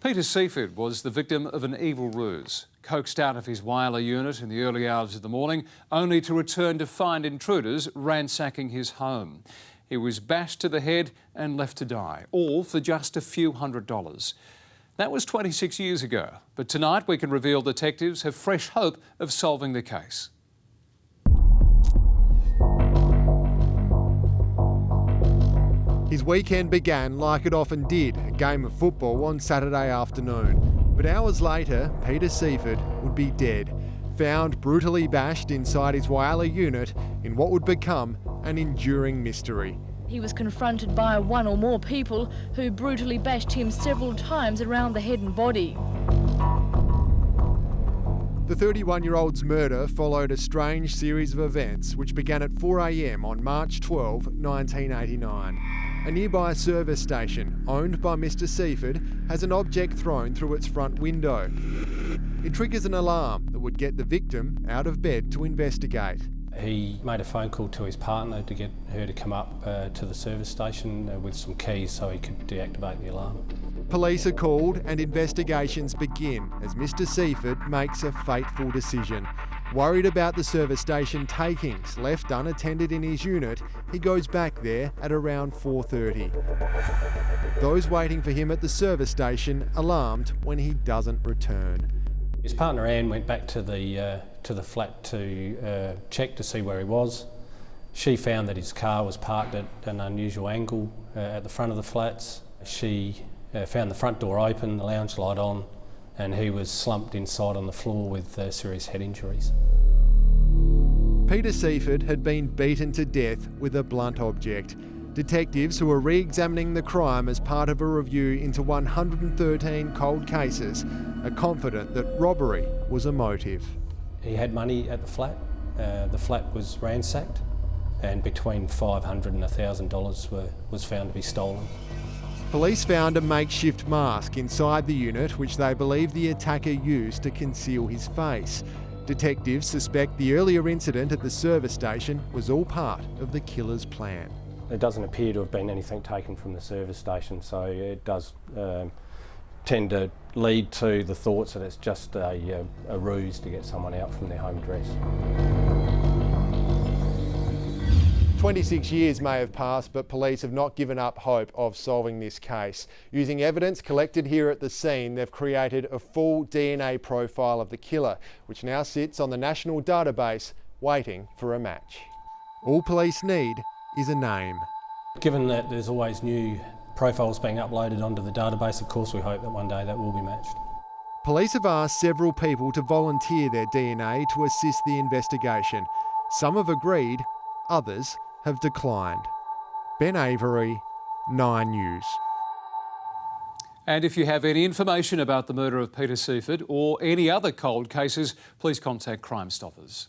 Peter Seaford was the victim of an evil ruse. Coaxed out of his Whyalla unit in the early hours of the morning, only to return to find intruders ransacking his home. He was bashed to the head and left to die, all for just a few $100s. That was 26 years ago, but tonight we can reveal detectives have fresh hope of solving the case. His weekend began like it often did, a game of football on Saturday afternoon. But hours later, Peter Seaford would be dead, found brutally bashed inside his Whyalla unit in what would become an enduring mystery. He was confronted by one or more people who brutally bashed him several times around the head and body. The 31-year-old's murder followed a strange series of events which began at 4 a.m. on March 12, 1989. A nearby service station, owned by Mr. Seaford, has an object thrown through its front window. It triggers an alarm that would get the victim out of bed to investigate. He made a phone call to his partner to get her to come up to the service station with some keys so he could deactivate the alarm. Police are called and investigations begin as Mr. Seaford makes a fateful decision. Worried about the service station takings left unattended in his unit, he goes back there at around 4:30. Those waiting for him at the service station alarmed when he doesn't return. His partner Anne went back to the flat to check to see where he was. She found that his car was parked at an unusual angle at the front of the flats. She found the front door open, the lounge light on, and he was slumped inside on the floor with serious head injuries. Peter Seaford had been beaten to death with a blunt object. Detectives who were re-examining the crime as part of a review into 113 cold cases are confident that robbery was a motive. He had money at the flat. The flat was ransacked, and between $500 and $1,000 was found to be stolen. Police found a makeshift mask inside the unit which they believe the attacker used to conceal his face. Detectives suspect the earlier incident at the service station was all part of the killer's plan. There doesn't appear to have been anything taken from the service station, so it does tend to lead to the thoughts that it's just a ruse to get someone out from their home address. 26 years may have passed, but police have not given up hope of solving this case. Using evidence collected here at the scene, they've created a full DNA profile of the killer, which now sits on the national database waiting for a match. All police need is a name. Given that there's always new profiles being uploaded onto the database, of course we hope that one day that will be matched. Police have asked several people to volunteer their DNA to assist the investigation. Some have agreed, others have declined. Ben Avery, 9 News. And if you have any information about the murder of Peter Seaford or any other cold cases, please contact Crime Stoppers.